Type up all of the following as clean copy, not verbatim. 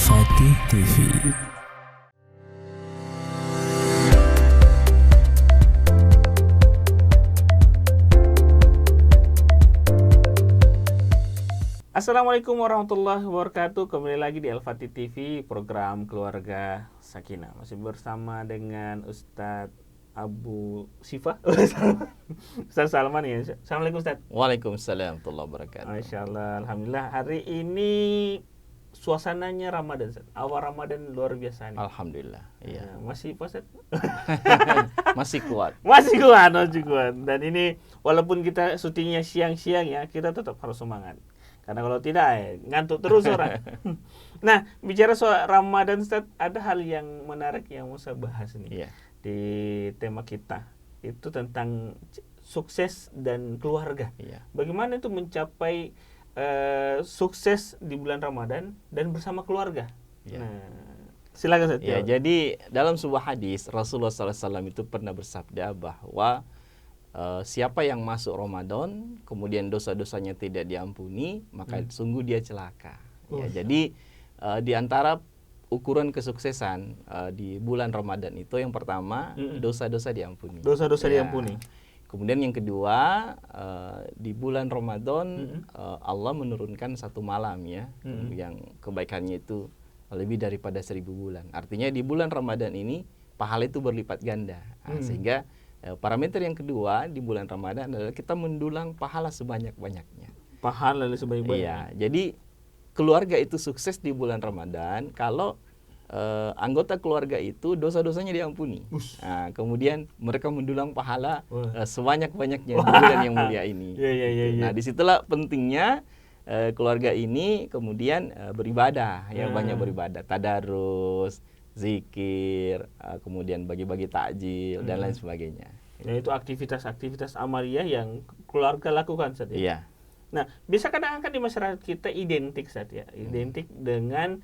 Al-Fatih TV. Assalamualaikum warahmatullahi wabarakatuh. Kembali lagi di Al-Fatih TV, program Keluarga Sakinah. Masih bersama dengan Ustadz Abu Sifah Ustadz Salman ya. Assalamualaikum Ustadz. Waalaikumsalam warahmatullahi wabarakatuh. Masya Allah, Alhamdulillah. Hari ini suasananya Ramadan Ustadz. Awal Ramadan luar biasa nih. Alhamdulillah. Iya. Masih puasa? Masih kuat. Masih kuat. Dan ini walaupun kita syutingnya siang-siang ya, kita tetap harus semangat. Karena kalau tidak, ngantuk terus orang. Nah, bicara soal Ramadan, Ustaz, ada hal yang menarik yang mau saya bahas nih. Iya. Di tema kita. Itu tentang sukses dan keluarga. Iya. Bagaimana itu mencapai sukses di bulan Ramadan dan bersama keluarga. Iya. Nah, silakan Ustaz. Ya, jadi dalam sebuah hadis, Rasulullah SAW itu pernah bersabda bahwa siapa yang masuk Ramadan kemudian dosa-dosanya tidak diampuni, maka sungguh dia celaka. Ya, jadi di antara ukuran kesuksesan di bulan Ramadan itu yang pertama dosa-dosa diampuni. Dosa-dosa diampuni. Kemudian yang kedua di bulan Ramadan Allah menurunkan satu malam ya, yang kebaikannya itu lebih daripada 1000 bulan. Artinya di bulan Ramadan ini pahala itu berlipat ganda. Sehingga parameter yang kedua di bulan Ramadan adalah kita mendulang pahala sebanyak-banyaknya. Pahala sebanyak-banyaknya. Iya, jadi keluarga itu sukses di bulan Ramadan kalau anggota keluarga itu dosa-dosanya diampuni. Nah, kemudian mereka mendulang pahala sebanyak-banyaknya di bulan yang mulia ini. Nah, disitulah pentingnya keluarga ini kemudian beribadah, ya banyak beribadah, tadarus, zikir, kemudian bagi-bagi takjil dan lain sebagainya. Ya, itu aktivitas-aktivitas amaliyah yang keluarga lakukan saat Iya. Nah, bisa kadang-kadang di masyarakat kita identik saat ya, identik dengan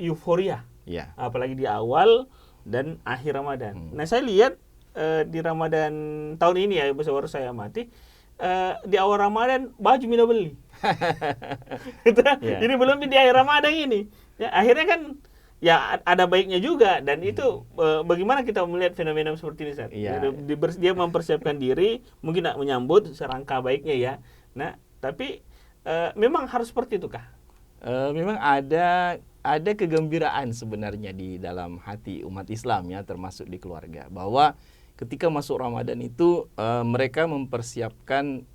euforia. Iya. Apalagi di awal dan akhir Ramadan. Nah, saya lihat di Ramadan tahun ini ya, baru saya amati di awal Ramadan baju mina beli. Ini belum di akhir Ramadan ini. Ya, akhirnya kan ya ada baiknya juga, dan itu bagaimana kita melihat fenomena seperti ini Ustaz? Iya. Dia mempersiapkan diri, mungkin nak menyambut serangka baiknya ya. Nah, tapi memang harus seperti itu kah? Memang ada kegembiraan sebenarnya di dalam hati umat Islam ya, termasuk di keluarga, bahwa ketika masuk Ramadan itu mereka mempersiapkan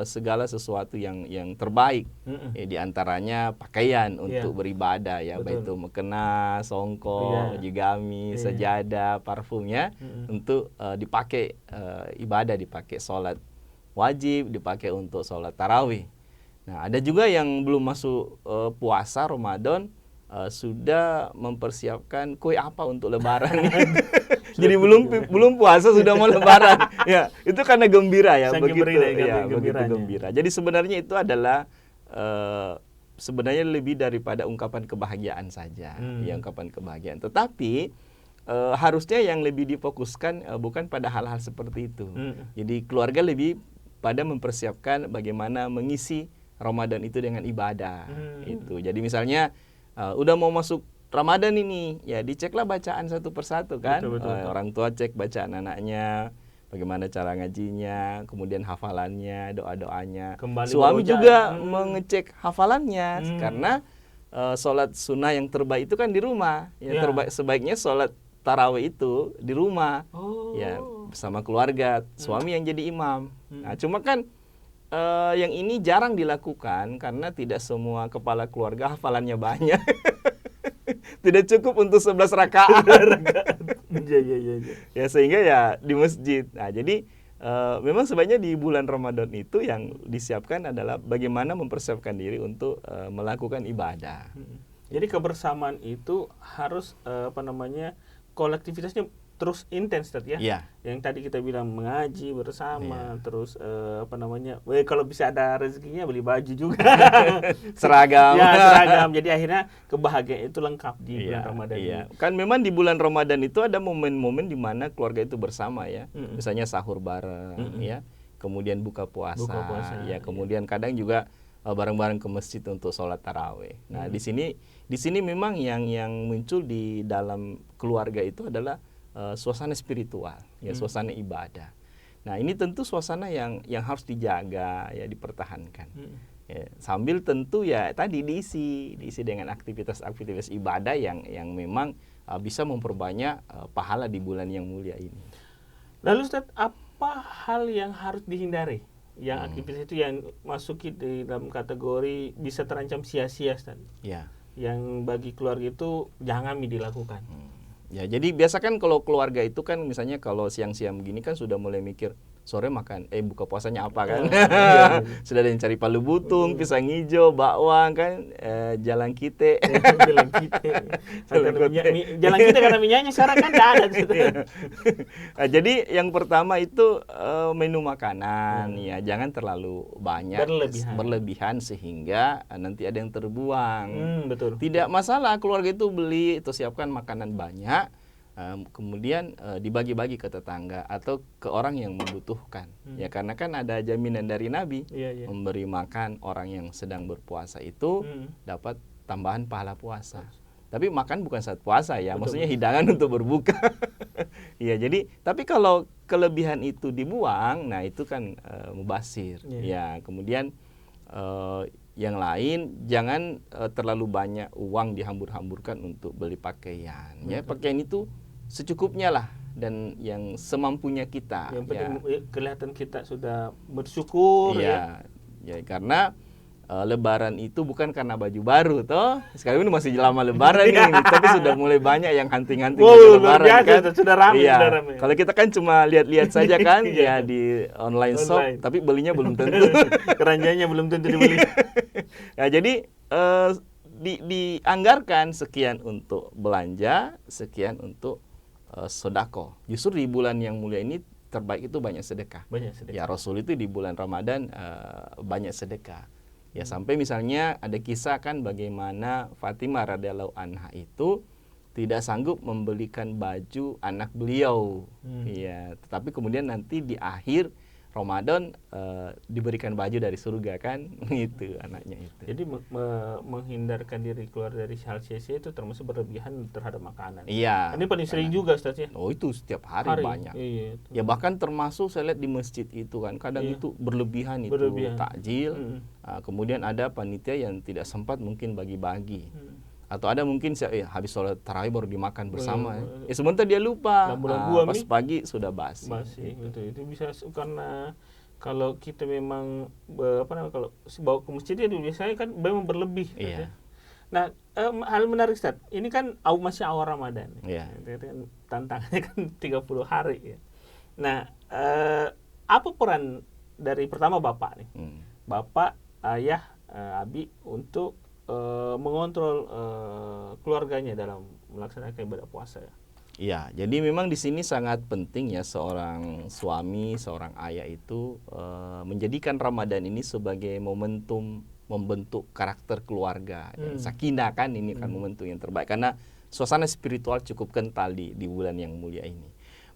segala sesuatu yang terbaik, ya, di antaranya pakaian untuk beribadah ya. Betul. Baik itu mukena, songkok, gamis, sejadah, parfumnya untuk dipakai ibadah, dipakai sholat wajib, dipakai untuk sholat tarawih. Nah, ada juga yang belum masuk puasa Ramadan sudah mempersiapkan kue apa untuk lebaran. Jadi belum puasa sudah mau lebaran. Ya, itu karena gembira ya, begitu gembira. Jadi sebenarnya itu adalah sebenarnya lebih daripada ungkapan kebahagiaan saja, ya, ungkapan kebahagiaan. Tetapi harusnya yang lebih difokuskan bukan pada hal-hal seperti itu. Jadi keluarga lebih pada mempersiapkan bagaimana mengisi Ramadan itu dengan ibadah. Itu. Jadi misalnya udah mau masuk Ramadan ini, ya diceklah bacaan satu persatu kan. Betul. Orang tua cek bacaan anaknya, bagaimana cara ngajinya, kemudian hafalannya, doa-doanya. Suami juga mengecek hafalannya, karena sholat sunnah yang terbaik itu kan di rumah. Ya, sebaiknya sholat tarawih itu di rumah, ya bersama keluarga, suami yang jadi imam. Nah, cuma kan yang ini jarang dilakukan karena tidak semua kepala keluarga hafalannya banyak. Tidak cukup untuk 11 rakaat. Ya, sehingga ya di masjid. Nah, jadi memang sebenarnya di bulan Ramadan itu yang disiapkan adalah bagaimana mempersiapkan diri untuk melakukan ibadah. Jadi kebersamaan itu harus kolektivitasnya terus intens tadi ya. Iya. Yang tadi kita bilang mengaji bersama, terus kalau bisa ada rezekinya beli baju juga. Seragam. Ya, seragam. Jadi akhirnya kebahagiaan itu lengkap di bulan Ramadan ini. Kan memang di bulan Ramadan itu ada momen-momen di mana keluarga itu bersama ya. Misalnya sahur bareng ya. Kemudian buka puasa. Ya, kemudian kadang juga bareng-bareng ke masjid untuk sholat tarawih. Nah, di sini memang yang muncul di dalam keluarga itu adalah suasana spiritual, ya suasana ibadah. Nah, ini tentu suasana yang harus dijaga, ya dipertahankan. Ya, sambil tentu ya tadi diisi dengan aktivitas-aktivitas ibadah yang memang bisa memperbanyak pahala di bulan yang mulia ini. Lalu Ustaz, apa hal yang harus dihindari? Yang aktivitas itu yang masuk di dalam kategori bisa terancam sia-sia, Ustaz. Ya. Yang bagi keluarga itu jangan dilakukan. Ya, jadi biasa kan kalau keluarga itu kan misalnya kalau siang-siang begini kan sudah mulai mikir sore makan, buka puasanya apa kan? Sudah ada yang cari palu butung, pisang hijau, bakwan kan, jalan kite. Jalan kite. Jalan kite karena minyaknya sekarang kan tidak ada. Nah, jadi yang pertama itu menu makanan, ya jangan terlalu banyak, berlebihan sehingga nanti ada yang terbuang. Betul. Tidak masalah keluarga itu beli atau siapkan makanan banyak. Kemudian dibagi-bagi ke tetangga atau ke orang yang membutuhkan. Ya karena kan ada jaminan dari Nabi memberi makan orang yang sedang berpuasa itu dapat tambahan pahala puasa. Tapi makan bukan saat puasa ya, maksudnya hidangan untuk berbuka. Ya jadi tapi kalau kelebihan itu dibuang, nah itu kan mubazir. Ya kemudian yang lain jangan terlalu banyak uang dihambur-hamburkan untuk beli pakaian. Ya pakaian itu secukupnya lah dan yang semampunya kita. Yang penting kelihatan kita sudah bersyukur ya karena Lebaran itu bukan karena baju baru toh. Sekarang ini masih lama Lebaran nih, tapi sudah mulai banyak yang hunting-hunting baju Lebaran kan. Sudah ramai, sudah ramai. Kalau kita kan cuma lihat-lihat saja kan ya di online shop, tapi belinya belum tentu. Keranjanya belum tentu dibeli. Ya jadi dianggarkan sekian untuk belanja, sekian untuk sedekah. Justru di bulan yang mulia ini terbaik itu banyak sedekah. Ya Rasul itu di bulan Ramadan banyak sedekah. Ya sampai misalnya ada kisah kan bagaimana Fatimah radhiyallahu anha itu tidak sanggup membelikan baju anak beliau. Ya, tetapi kemudian nanti di akhir Ramadan diberikan baju dari surga kan, itu anaknya itu. Jadi menghindarkan diri keluar dari hal sia-sia itu termasuk berlebihan terhadap makanan. Iya. Ini paling sering juga Ustaz ya. Oh itu setiap hari banyak. Iya, ya bahkan termasuk saya lihat di masjid itu kan kadang itu berlebihan itu takjil. Kemudian ada panitia yang tidak sempat mungkin bagi-bagi. Atau ada mungkin habis sholat tarawih baru dimakan bersama. Sebentar dia lupa. Pas pagi sudah basi. Itu bisa karena kalau kita memang kalau bawa ke masjid itu biasanya kan memang berlebih. Iya. Nah, hal menarik Ustaz. Ini kan masih awal Ramadan. Iya. Tantangannya kan 30 hari ya. Nah, apa peran dari pertama Bapak nih? Bapak, ayah, Abi untuk mengontrol keluarganya dalam melaksanakan ibadah puasa ya. Iya, jadi memang di sini sangat penting ya seorang suami, seorang ayah itu menjadikan Ramadan ini sebagai momentum membentuk karakter keluarga. Sakinah kan ini kan momentum yang terbaik karena suasana spiritual cukup kental di bulan yang mulia ini.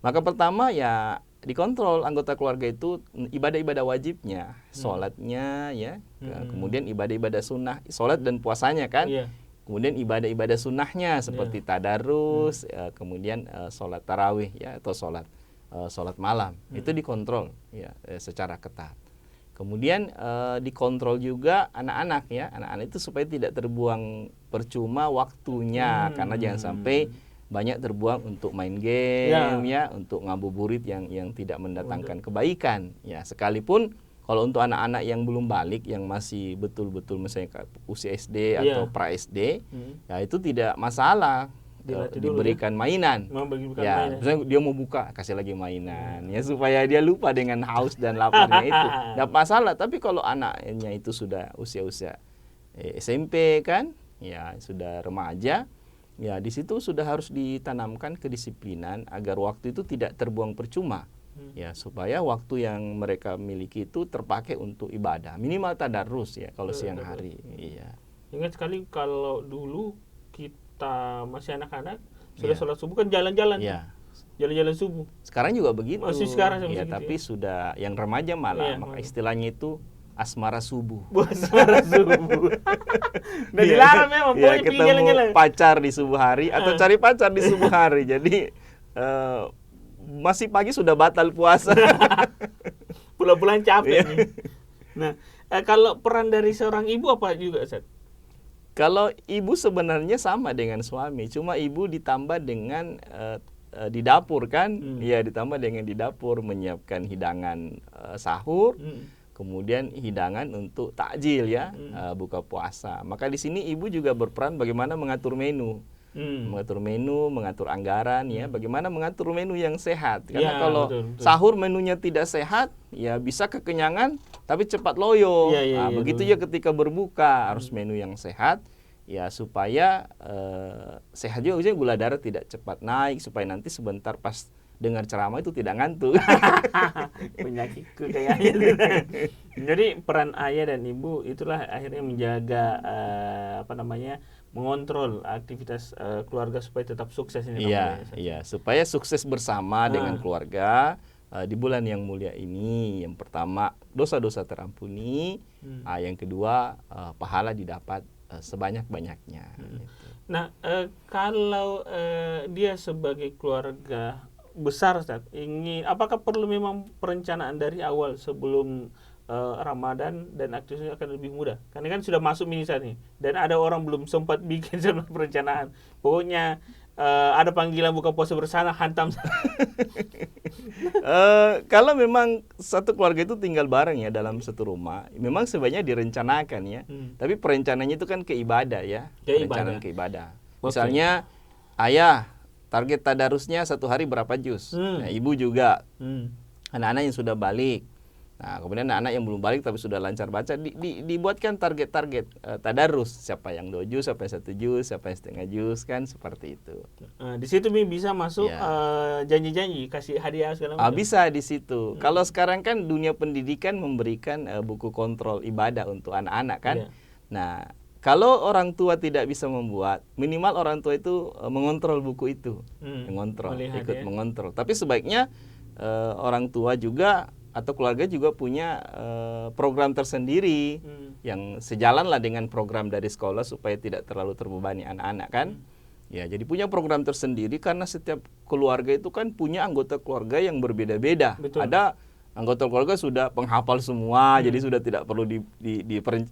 Maka pertama ya dikontrol anggota keluarga itu ibadah-ibadah wajibnya, sholatnya ya, kemudian ibadah-ibadah sunnah, sholat dan puasanya kan, kemudian ibadah-ibadah sunnahnya seperti tadarus, kemudian sholat tarawih ya atau sholat malam itu dikontrol ya secara ketat. Kemudian dikontrol juga anak-anak ya, anak-anak itu supaya tidak terbuang percuma waktunya karena jangan sampai banyak terbuang untuk main game ya untuk ngabuburit yang tidak mendatangkan kebaikan ya, sekalipun kalau untuk anak-anak yang belum balik yang masih betul-betul misalnya usia SD atau pra SD ya itu tidak masalah diberikan mainan ya, misalnya dia mau buka kasih lagi mainan ya supaya dia lupa dengan haus dan laparnya itu tidak masalah. Tapi kalau anaknya itu sudah usia-usia SMP kan ya sudah remaja ya di situ sudah harus ditanamkan kedisiplinan agar waktu itu tidak terbuang percuma ya, supaya waktu yang mereka miliki itu terpakai untuk ibadah minimal tadarus ya kalau siang hari. Iya. Ingat sekali kalau dulu kita masih anak-anak sudah sholat subuh kan jalan-jalan. Jalan-jalan subuh. Sekarang juga begitu. Masih sekarang ya, tapi sudah yang remaja malah maka istilahnya itu asmara subuh. Bos suara subuh. Dan Iya. dilarang memang, Iya, pokoknya pinggir-pinggir. ketemu pacar di subuh hari atau cari pacar di subuh hari. Jadi masih pagi sudah batal puasa. Pulang-pulang capek Iya. nih. Nah, kalau peran dari seorang ibu apa juga, Ustaz? Kalau ibu sebenarnya sama dengan suami, cuma ibu ditambah dengan di dapur kan, ya ditambah dengan di dapur menyiapkan hidangan sahur, kemudian hidangan untuk takjil ya, buka puasa. Maka di sini ibu juga berperan bagaimana mengatur menu. Mengatur anggaran ya, bagaimana mengatur menu yang sehat. Karena Ya, kalau betul. sahur menunya tidak sehat, ya bisa kekenyangan tapi cepat loyo. Ya, Begitu betul. ya ketika berbuka harus menu yang sehat ya supaya sehat juga, maksudnya gula darah tidak cepat naik, supaya nanti sebentar pas dengar ceramah itu tidak ngantuk. Penyakitku kayaknya. Jadi peran ayah dan ibu itulah akhirnya menjaga mengontrol aktivitas keluarga supaya tetap sukses ini. Iya, supaya sukses bersama dengan keluarga di bulan yang mulia ini. Yang pertama, dosa-dosa terampuni. Yang kedua, pahala didapat sebanyak-banyaknya. Nah, kalau dia sebagai keluarga besar, Ustaz, apakah perlu memang perencanaan dari awal sebelum Ramadan dan aktivitasnya akan lebih mudah? Karena kan sudah masuk misa nih, dan ada orang belum sempat bikin sama perencanaan. Pokoknya ada panggilan buka puasa bersama, hantam. Kalau memang satu keluarga itu tinggal bareng ya dalam satu rumah, memang sebaiknya direncanakan ya. Tapi perencanaannya itu kan ke ibadah ya, perencanaan ke ibadah. Misalnya ayah target tadarusnya satu hari berapa juz, nah, ibu juga, anak-anak yang sudah balik. Nah, kemudian anak-anak yang belum balik tapi sudah lancar baca, dibuatkan target-target tadarus. Siapa yang 2 juz, siapa yang 1 juz, siapa yang setengah juz, kan seperti itu. Di situ bisa masuk janji-janji, kasih hadiah segala macam. Bisa di situ. Kalau sekarang kan dunia pendidikan memberikan buku kontrol ibadah untuk anak-anak kan. Nah, kalau orang tua tidak bisa membuat, minimal orang tua itu mengontrol buku itu, mengontrol. Tapi sebaiknya orang tua juga atau keluarga juga punya program tersendiri yang sejalan lah dengan program dari sekolah supaya tidak terlalu terbebani anak-anak kan. Ya, jadi punya program tersendiri karena setiap keluarga itu kan punya anggota keluarga yang berbeda-beda. Ada anggota keluarga sudah penghafal semua, jadi sudah tidak perlu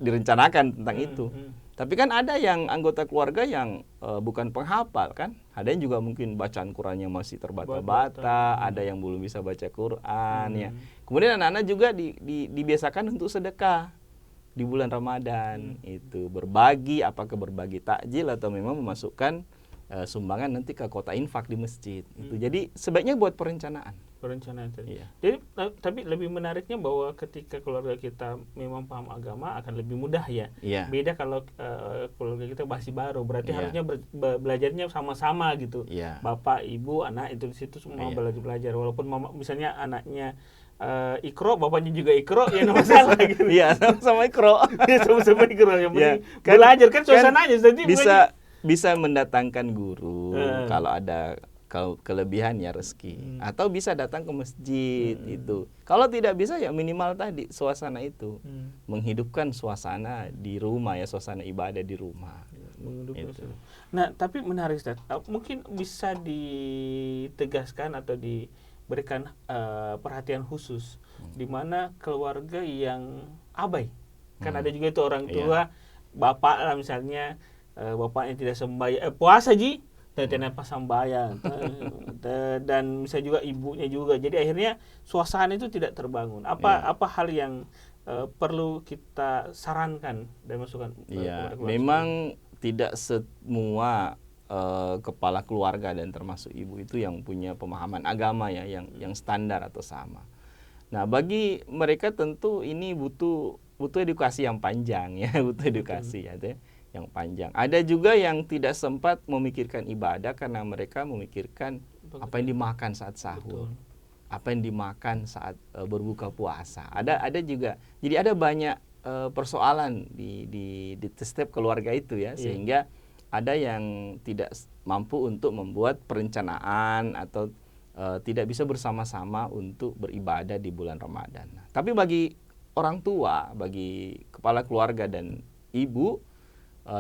direncanakan tentang itu. Tapi kan ada yang anggota keluarga yang bukan penghafal kan. Ada yang juga mungkin bacaan Qurannya masih terbata-bata, ada yang belum bisa baca Quran ya. Kemudian anak-anak juga dibiasakan untuk sedekah di bulan Ramadan. Itu berbagi, apakah berbagi takjil atau memang memasukkan sumbangan nanti ke kota infak di masjid. Itu. Jadi sebaiknya buat perencanaan tadi. Iya. Jadi tapi lebih menariknya bahwa ketika keluarga kita memang paham agama akan lebih mudah ya. Beda kalau keluarga kita masih baru, berarti harusnya belajarnya sama-sama gitu. Bapak, ibu, anak itu di situ semua belajar. Walaupun misalnya anaknya ikro, bapaknya juga ikro, ya nggak masalah gitu. Iya, sama-sama ikro. Sama-sama ikro, yang penting belajar kan suasananya. Bisa mendatangkan guru kalau ada kelebihan ya rezeki, atau bisa datang ke masjid itu. Kalau tidak bisa ya minimal tadi suasana itu, menghidupkan suasana di rumah ya, suasana ibadah di rumah. Itu. Nah, tapi menarik Ustaz, mungkin bisa ditegaskan atau diberikan perhatian khusus di mana keluarga yang abai. Kan ada juga itu orang tua, bapak lah misalnya, bapaknya tidak sembahyang, puasa ji, tidak pas sembahyang, dan bisa juga ibunya juga. Jadi akhirnya suasana itu tidak terbangun. Apa hal yang perlu kita sarankan dan masukan? Memang tidak semua kepala keluarga dan termasuk ibu itu yang punya pemahaman agama ya, yang standar atau sama. Nah, bagi mereka tentu ini butuh edukasi yang panjang ya, butuh edukasi ya, yang panjang. Ada juga yang tidak sempat memikirkan ibadah karena mereka memikirkan apa yang dimakan saat sahur, apa yang dimakan saat berbuka puasa. Ada juga. Jadi ada banyak persoalan di setiap keluarga itu ya, sehingga ada yang tidak mampu untuk membuat perencanaan atau tidak bisa bersama-sama untuk beribadah di bulan Ramadan. Tapi bagi orang tua, bagi kepala keluarga dan ibu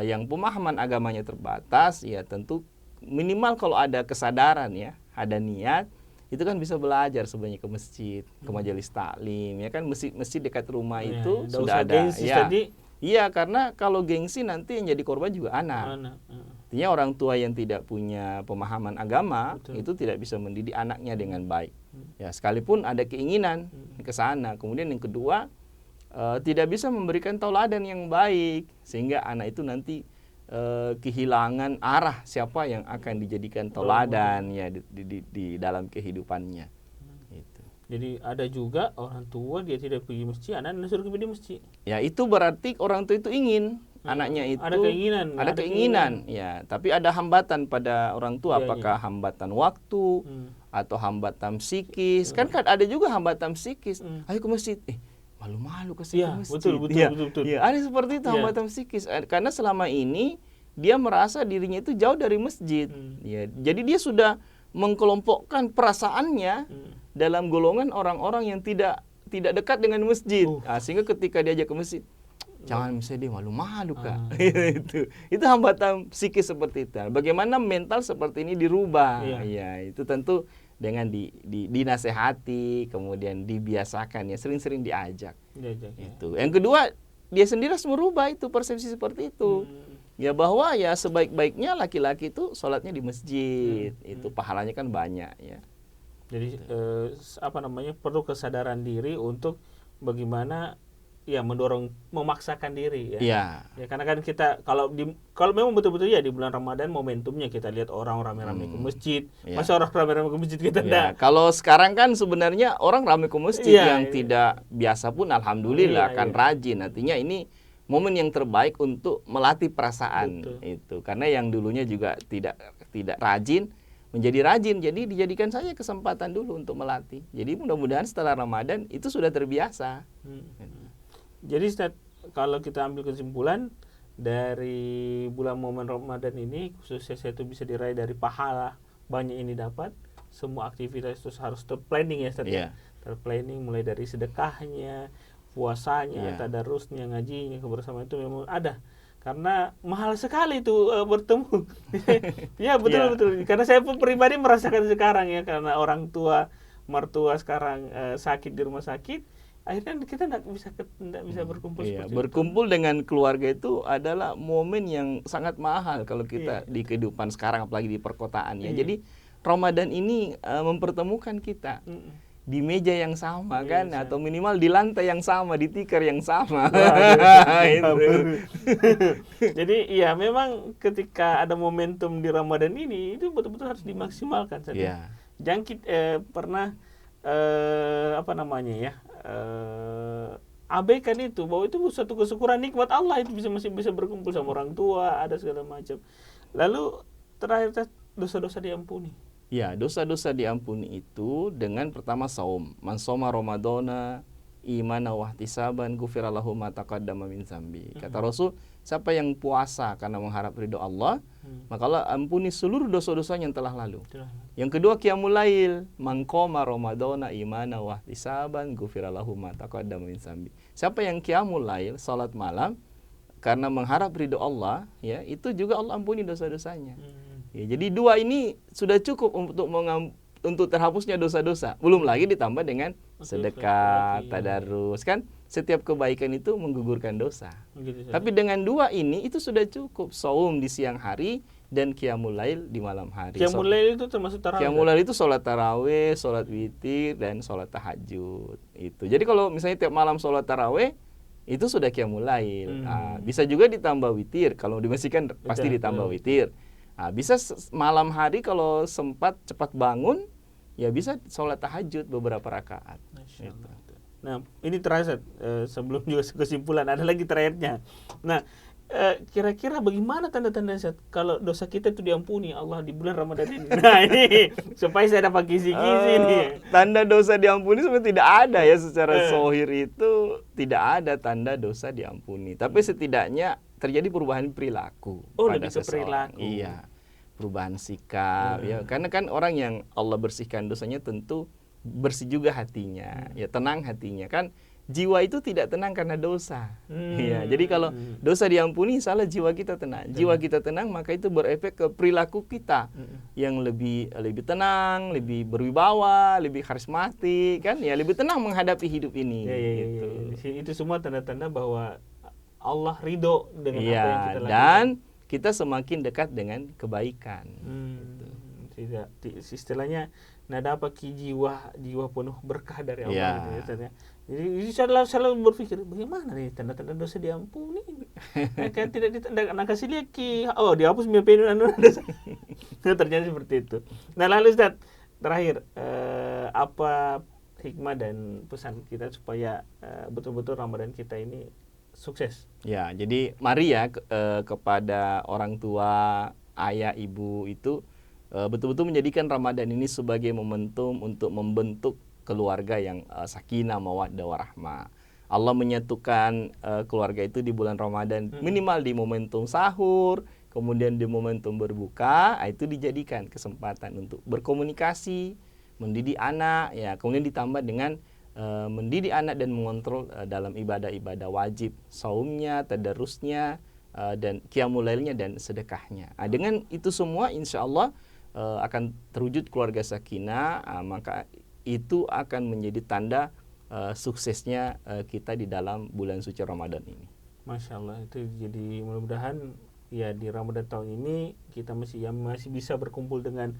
yang pemahaman agamanya terbatas, ya tentu minimal kalau ada kesadaran ya, ada niat, itu kan bisa belajar sebenarnya ke masjid, ke majelis taklim, ya kan masjid dekat rumah itu nggak sudah usah ada. gengsi Ya. tadi. Iya, karena kalau gengsi nanti yang jadi korban juga anak. Artinya orang tua yang tidak punya pemahaman agama, Betul. itu tidak bisa mendidik anaknya dengan baik. Ya, sekalipun ada keinginan ke sana. Kemudian yang kedua, tidak bisa memberikan tauladan yang baik, sehingga anak itu nanti kehilangan arah siapa yang akan dijadikan tauladan ya di dalam kehidupannya. Itu. Jadi ada juga orang tua dia tidak pergi masjid, anaknya suruh pergi masjid. Ya, itu berarti orang tua itu ingin anaknya itu ada keinginan, ada keinginan, ya, tapi ada hambatan pada orang tua. Iya, Apakah hambatan waktu atau hambatan psikis? Kan ada juga hambatan psikis. Ayo ke masjid, malu-malu ke Iya, masjid. betul. Ya, ada seperti itu hambatan psikis. Karena selama ini dia merasa dirinya itu jauh dari masjid. Ya, jadi dia sudah mengkelompokkan perasaannya dalam golongan orang-orang yang tidak dekat dengan masjid. Sehingga ketika diajak ke masjid, jangan misalnya dia malu-malu Kak. Itu hambatan psikis seperti itu. Bagaimana mental seperti ini dirubah? Ya, itu tentu dengan dinasehati, kemudian dibiasakan ya, sering-sering diajak. Itu. Yang kedua, dia sendiri harus merubah itu persepsi seperti itu. Ya, bahwa ya sebaik-baiknya laki-laki itu sholatnya di masjid. Itu pahalanya kan banyak ya. Jadi perlu kesadaran diri untuk bagaimana ya memaksakan diri ya. Ya, karena kan kita kalau memang betul-betul ya di bulan Ramadan momentumnya kita lihat orang rame-rame ke masjid. Masa orang rame-rame ke masjid kita enggak? Kalau sekarang kan sebenarnya orang rame ke masjid yang tidak biasa pun alhamdulillah kan rajin. Artinya ini momen yang terbaik untuk melatih perasaan. Betul. Itu. Karena yang dulunya juga tidak rajin menjadi rajin. Jadi dijadikan saja kesempatan dulu untuk melatih. Jadi mudah-mudahan setelah Ramadan itu sudah terbiasa. Jadi kalau kita ambil kesimpulan dari bulan momen Ramadan ini, khususnya itu bisa diraih dari pahala banyak ini dapat. Semua aktivitas itu harus terplanning ya Ustaz. Terplanning mulai dari sedekahnya, puasanya, tadarusnya, ngajinya, kebersamaan itu memang ada. Karena mahal sekali itu bertemu. Ya betul. Karena saya pun pribadi merasakan sekarang ya, karena orang tua, mertua sekarang sakit di rumah sakit, akhirnya kita tidak bisa berkumpul seperti berkumpul itu. Dengan keluarga itu adalah momen yang sangat mahal kalau kita di kehidupan sekarang, apalagi di perkotaan ya. Jadi Ramadan ini mempertemukan kita di meja yang sama kan, atau minimal di lantai yang sama, di tikar yang sama. Jadi ya memang ketika ada momentum di Ramadan ini itu betul-betul harus dimaksimalkan. Jangan pernah abaikan itu, bahwa itu satu kesyukuran nikmat Allah, itu masih bisa berkumpul sama orang tua, ada segala macam. Lalu terakhir, dosa-dosa diampuni. Ya, dosa-dosa diampuni itu dengan pertama saum. Man shoma Ramadana imanan wa ihtisaban ghufira lahu ma taqaddama min dzambi. Kata Rasul, siapa yang puasa karena mengharap ridho Allah, maka Allah ampuni seluruh dosa-dosanya yang telah lalu. Yang kedua, qiyamul lail. Man qoma Ramadana imanan wa ihtisaban ghufira lahu ma taqaddama min dzambi. Siapa yang qiyamul lail, salat malam karena mengharap ridho Allah, ya, itu juga Allah ampuni dosa-dosanya. Ya, jadi dua ini sudah cukup untuk terhapusnya dosa-dosa. Belum lagi ditambah dengan sedekah, tadarus, kan setiap kebaikan itu menggugurkan dosa. Tapi dengan dua ini itu sudah cukup. Shaum di siang hari dan qiyamul lail di malam hari. Qiyamul lail itu termasuk tarawih. Qiyamul lail itu sholat tarawih, sholat witir, dan sholat tahajud. Itu. Jadi kalau misalnya tiap malam sholat tarawih, itu sudah qiyamul lail. Bisa juga ditambah witir. Kalau di masjid kan pasti ditambah witir. Bisa malam hari kalau sempat cepat bangun, ya bisa sholat tahajud beberapa rakaat. Nah, ini terakhir sebelum juga kesimpulan, ada lagi terakhirnya. Nah, kira-kira bagaimana tanda-tanda kalau dosa kita itu diampuni Allah di bulan Ramadan ini? Nah, ini supaya saya dapat kisi-kisi nih. Tanda dosa diampuni sebenarnya tidak ada ya, secara zahir itu tidak ada tanda dosa diampuni. Tapi setidaknya terjadi perubahan perilaku pada seseorang. Iya, perubahan sikap. Ya, karena kan orang yang Allah bersihkan dosanya tentu bersih juga hatinya, ya tenang hatinya kan. jiwa itu tidak tenang karena dosa. Hmm. Ya, jadi kalau dosa diampuni, salah jiwa kita tenang. Jiwa kita tenang, maka itu berefek ke perilaku kita yang lebih tenang, lebih berwibawa, lebih karismatik, kan? Ya, lebih tenang menghadapi hidup ini. Gitu. Itu semua tanda-tanda bahwa Allah ridho dengan apa Iya, yang kita lakukan. dan kita semakin dekat dengan kebaikan. Gitu. Tidak, istilahnya nada apa ki jiwa penuh berkah dari Allah. Ya. Gitu, Ustaz, ya. Jadi selalu berpikir bagaimana nih tanda-tanda dosa diampuni. Kan tidak ditanda kasih lihat ki dihapus mimpin dosa. Ternyata seperti itu. Nah, lalu Ustaz, terakhir apa hikmah dan pesan kita supaya betul-betul Ramadan kita ini sukses? Ya, jadi mari ya kepada orang tua, ayah, ibu itu betul-betul menjadikan Ramadan ini sebagai momentum untuk membentuk keluarga yang sakinah, mawaddah, warahmah. Allah menyatukan keluarga itu di bulan Ramadan minimal di momentum sahur, kemudian di momentum berbuka, itu dijadikan kesempatan untuk berkomunikasi, mendidik anak, ya, kemudian ditambah dengan mendidik anak dan mengontrol dalam ibadah-ibadah wajib, saumnya, tadarusnya, dan qiyamul lailnya dan sedekahnya. Dengan itu semua insya Allah akan terwujud keluarga sakinah, maka itu akan menjadi tanda suksesnya kita di dalam bulan suci Ramadan ini. Masya Allah, itu jadi mudah-mudahan ya di Ramadan tahun ini kita masih bisa berkumpul dengan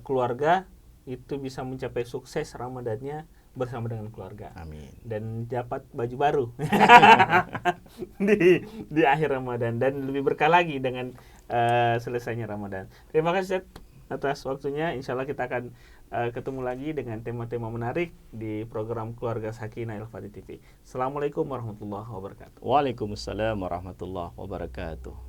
keluarga, itu bisa mencapai sukses Ramadannya bersama dengan keluarga. Amin. Dan dapat baju baru di akhir Ramadan dan lebih berkah lagi dengan selesainya Ramadan. Terima kasih Ustaz atas waktunya. Insya Allah kita akan ketemu lagi dengan tema-tema menarik di program Keluarga Sakinah Al-Fatih TV. Assalamualaikum warahmatullahi wabarakatuh. Waalaikumsalam warahmatullahi wabarakatuh.